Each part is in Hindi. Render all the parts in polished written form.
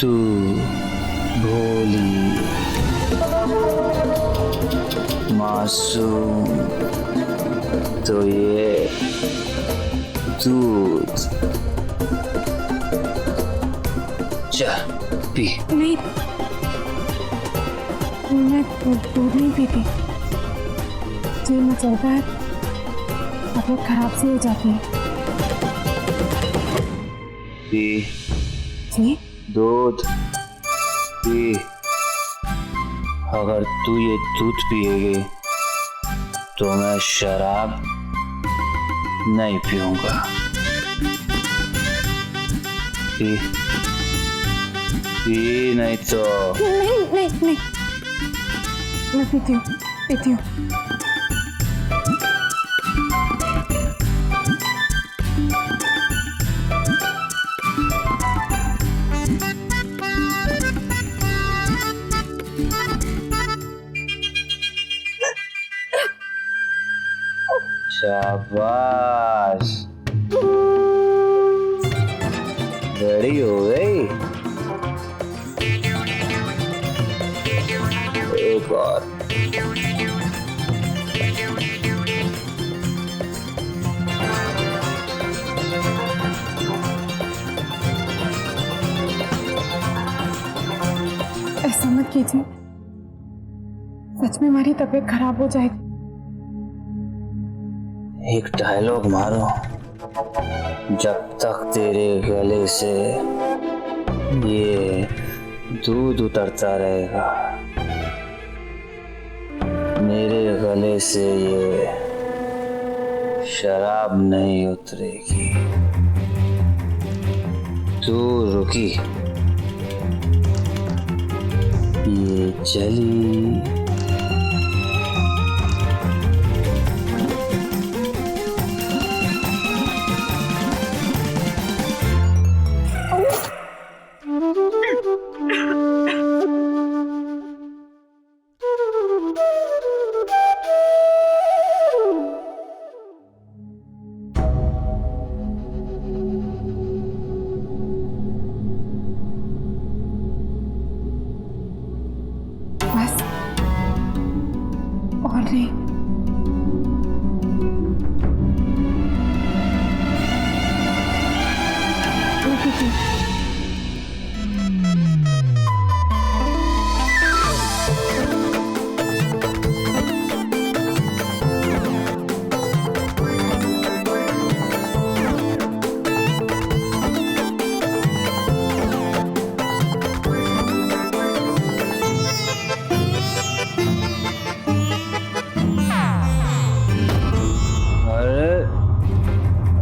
तू भोली मासूम, तो ये दूध जा पी। नहीं, मैं दूध नहीं पीती। जी मैं चलता है, तबीयत खराब सी हो जाती है। पी जी दूध पी। अगर तू ये दूध पिएगी तो मैं शराब नहीं पीऊंगा। पी पी नहीं तो। नहीं नहीं नहीं, मैं पीती हूँ पीती हूँ। शाबाश, बड़ी हो गई। एक और। ऐसा मत कीजिए, सच में हमारी तबीयत खराब हो जाएगी। एक डायलॉग मारो, जब तक तेरे गले से ये दूध उतरता रहेगा, मेरे गले से ये शराब नहीं उतरेगी। तू रुकी, ये चली। बस और नहीं। मैं पीती हूँ।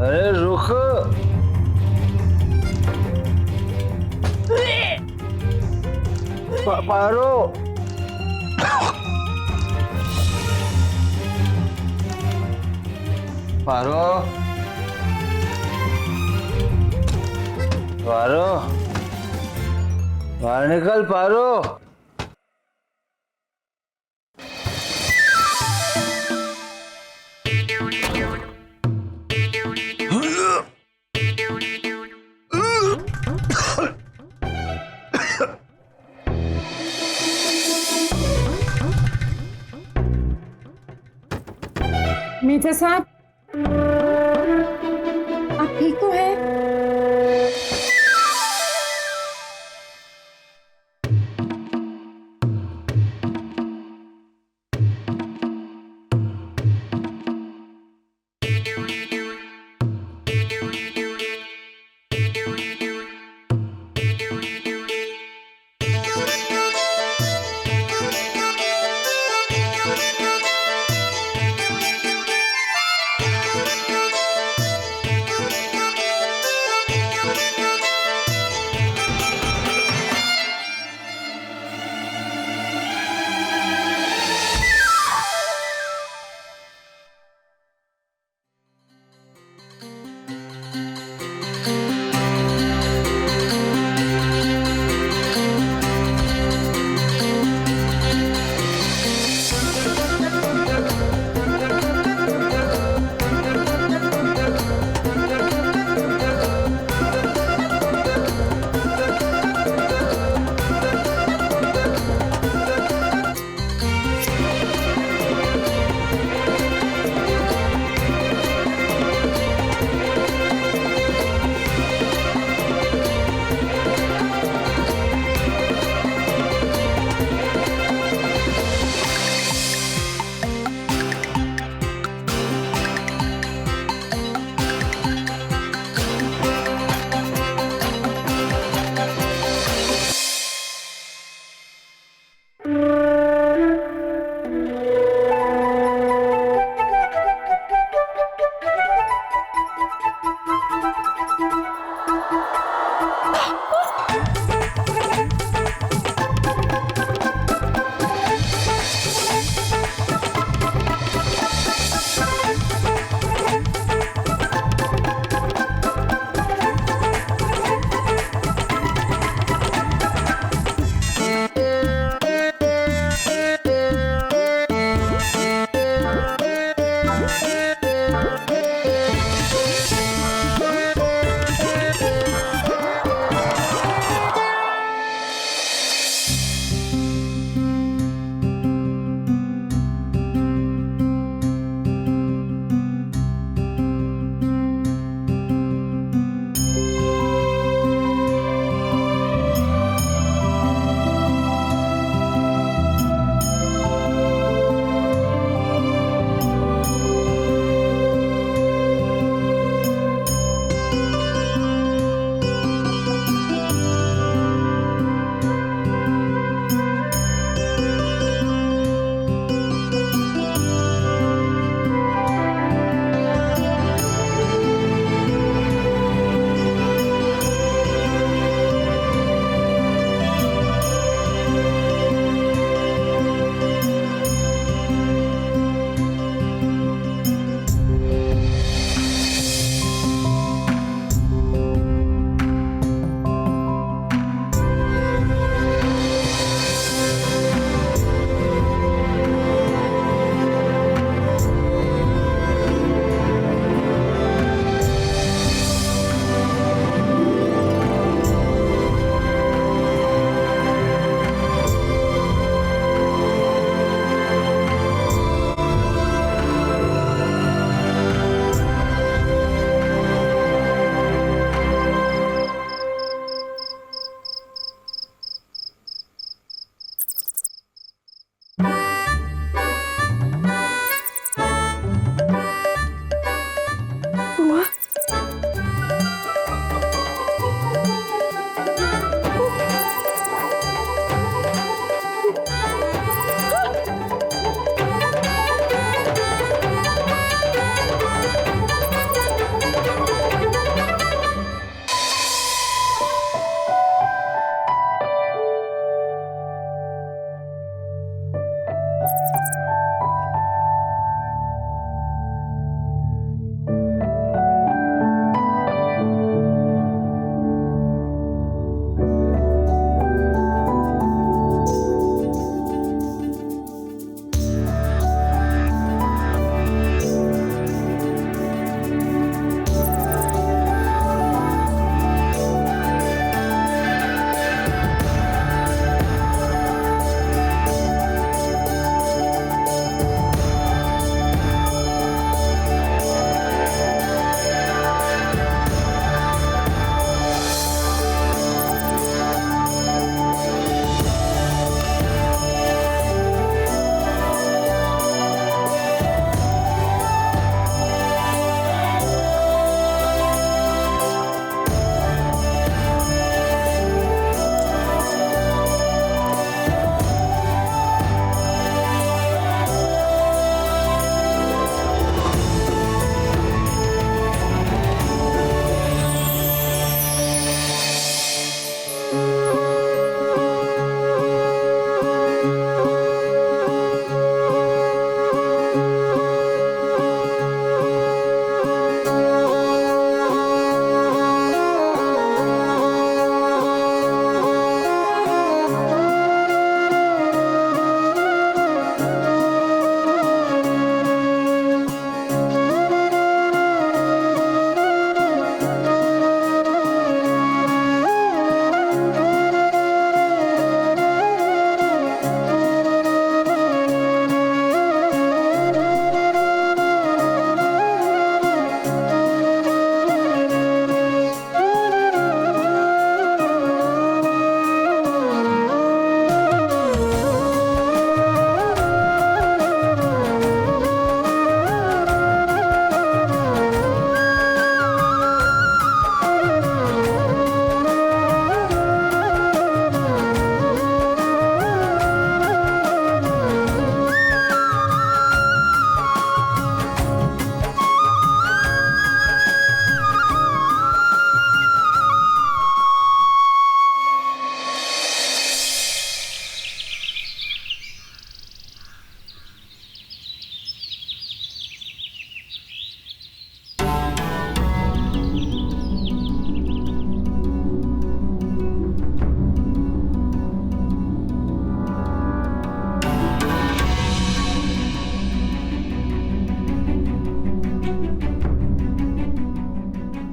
अरे रुक। पारो, पारो, पारो, बाहर निकल पारो। मेजर साहब, आप ठीक तो हैं?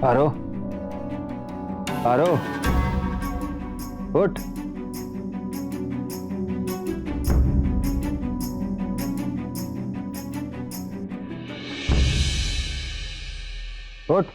पारो, पारो, उठ। उठ।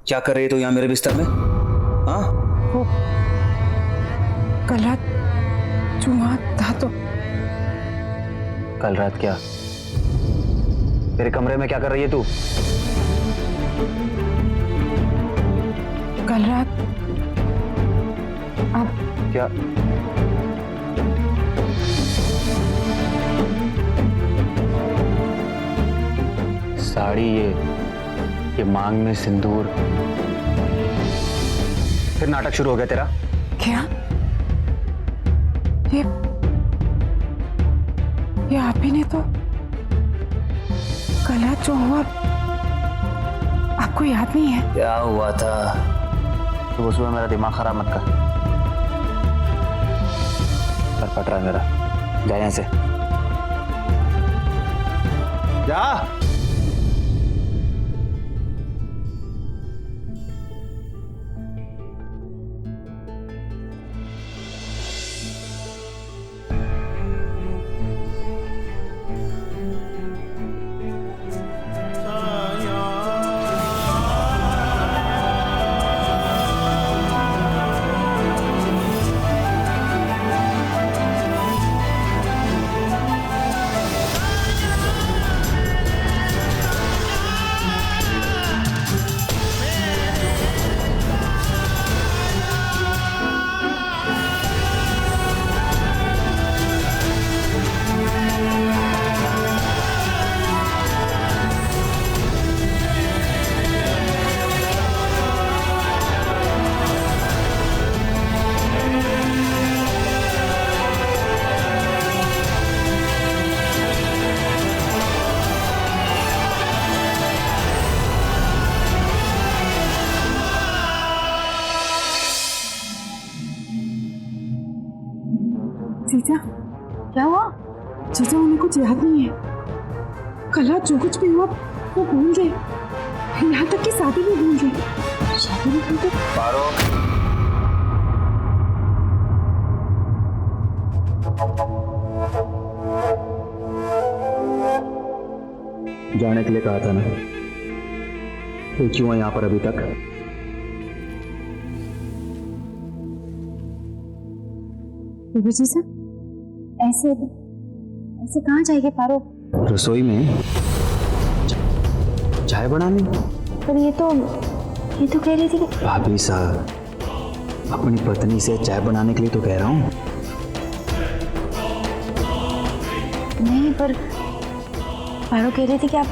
क्या कर रही है तू यहाँ मेरे बिस्तर में? हाँ? वो कल रात चूहा था तो। कल रात क्या? तेरे कमरे में क्या कर रही है तू? कल रात आप क्या? साड़ी, ये मांग में सिंदूर, फिर नाटक शुरू हो गया तेरा। क्या? ये आप ही ने तो कल रात जो हुआ आपको याद नहीं है? क्या हुआ था? सुबह सुबह मेरा दिमाग खराब मत कर। सर फट रहा है मेरा, जा यहाँ से जा। जीजा, क्या हुआ? जीजा उन्हें कुछ याद नहीं है। कल रात जो कुछ भी हुआ वो भूल गए, यहाँ तक कि शादी भी भूल गए। शादी भी भूल गए। पारो, जाने के लिए कहा था ना, तो क्यों है यहाँ पर अभी तक? जीजा, ऐसे ऐसे कहाँ जाएंगे पारो? रसोई में चाय बनाने। पर ये तो कह रही थी कि भाभी साहब, अपनी पत्नी से चाय बनाने के लिए तो कह रहा हूँ। नहीं, पर पारो कह रही थी कि आप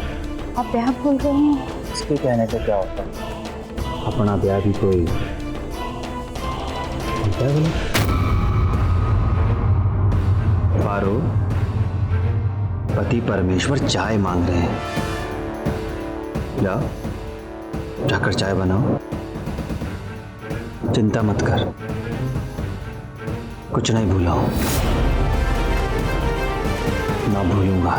ब्याह भूल गए हैं। इसके कहने से क्या होता? अपना ब्याह भी कोई होता है बोला? पारो, पति परमेश्वर चाय मांग रहे हैं, जाओ जाकर चाय बनाओ। चिंता मत कर, कुछ नहीं भूला हूं, ना भूलूंगा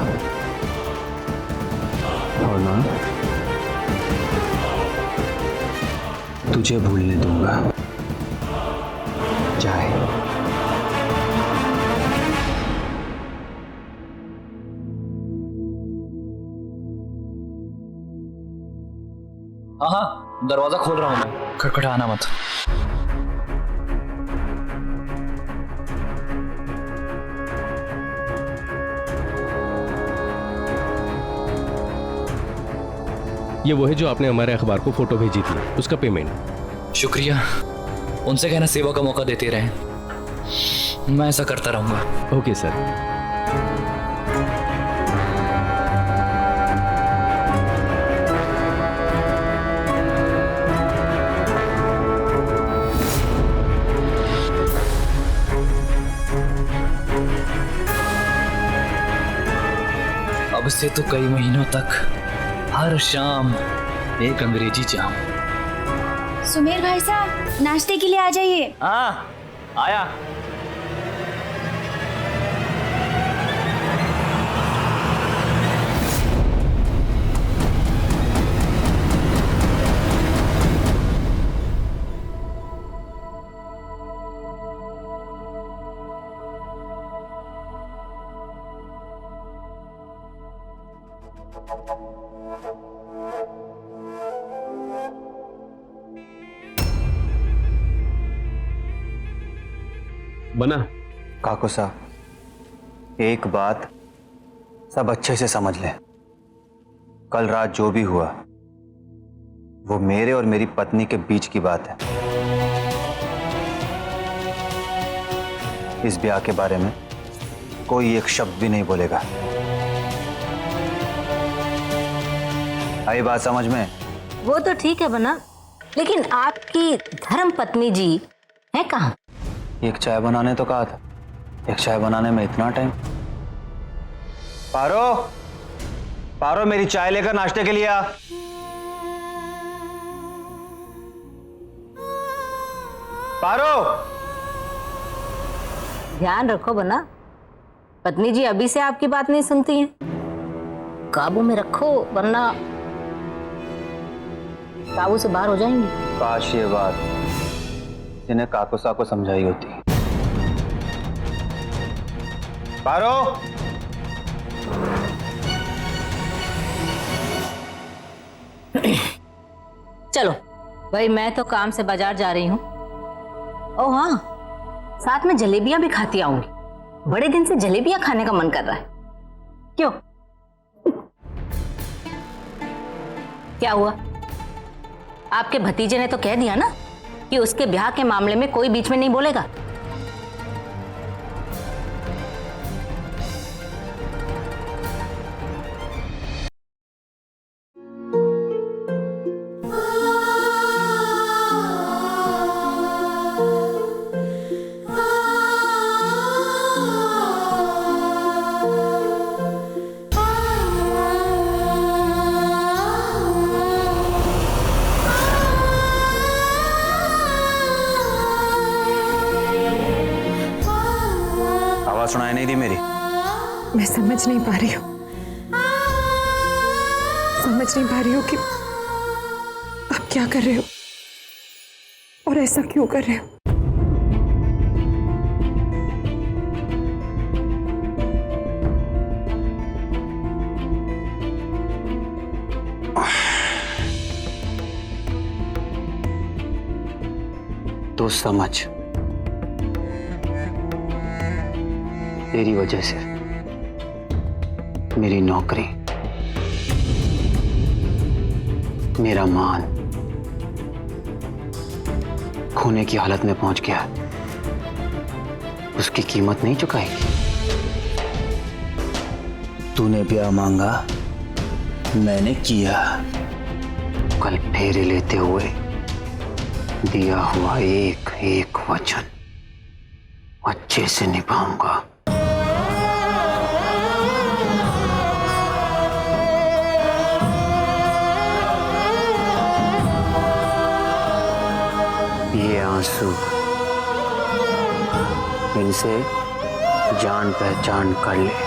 और ना तुझे भूलने दूंगा। चाय। हाँ, दरवाजा खोल रहा हूं मैं, खटखटाना मत। ये वो है जो आपने हमारे अखबार को फोटो भेजी थी, उसका पेमेंट। शुक्रिया, उनसे कहना सेवा का मौका देते रहे, मैं ऐसा करता रहूंगा। Okay sir. अब से तो कई महीनों तक हर शाम एक अंग्रेजी जाम। सुमेर भाई साहब, नाश्ते के लिए आ जाइए। हाँ, आया। बना। काकू साहब, एक बात सब अच्छे से समझ लें। कल रात जो भी हुआ वो मेरे और मेरी पत्नी के बीच की बात है। इस ब्याह के बारे में कोई एक शब्द भी नहीं बोलेगा। आई बात समझ में? वो तो ठीक है बना, लेकिन आपकी धर्म पत्नी जी है कहाँ? एक चाय बनाने तो कहा था, एक चाय बनाने में इतना टाइम। पारो, पारो मेरी चाय लेकर नाश्ते के लिए आ। पारो, ध्यान रखो बना, पत्नी जी अभी से आपकी बात नहीं सुनती हैं। काबू में रखो वरना काबू से बाहर हो जाएंगी। काश ये बात जिन्हें काकू साहब को समझाई होती। पारो, चलो भाई, मैं तो काम से बाजार जा रही हूँ। ओ हाँ, साथ में जलेबियां भी खाती आऊंगी। बड़े दिन से जलेबियां खाने का मन कर रहा है। क्यों? क्या हुआ? आपके भतीजे ने तो कह दिया ना कि उसके ब्याह के मामले में कोई बीच में नहीं बोलेगा। आवाज सुनाई नहीं दी मेरी? मैं समझ नहीं पा रही हूँ, समझ नहीं पा रही हूँ कि आप क्या कर रहे हो और ऐसा क्यों कर रहे हो। तो समझ, तेरी वजह से मेरी नौकरी, मेरा मान खोने की हालत में पहुंच गया। उसकी कीमत नहीं चुकाएगी। तूने ब्याह मांगा, मैंने किया। कल फेरे लेते हुए दिया हुआ एक एक वचन अच्छे से निभाऊंगा। ये आंसू, इनसे जान पहचान कर ले,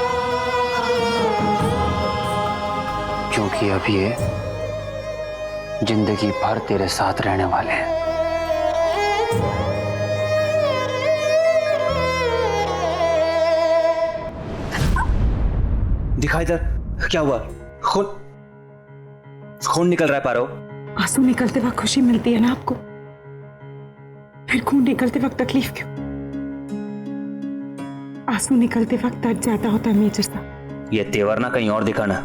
क्योंकि अब ये जिंदगी भर तेरे साथ रहने वाले हैं। दिखाई दर, क्या हुआ? खून, खून निकल रहा है पारो। आंसू निकलते वक्त खुशी मिलती है ना आपको, फिर खून निकलते वक्त तकलीफ क्यों? आंसू निकलते वक्त दर्द ज्यादा होता है मेजर साहब। ये तेवर ना कहीं और दिखाना।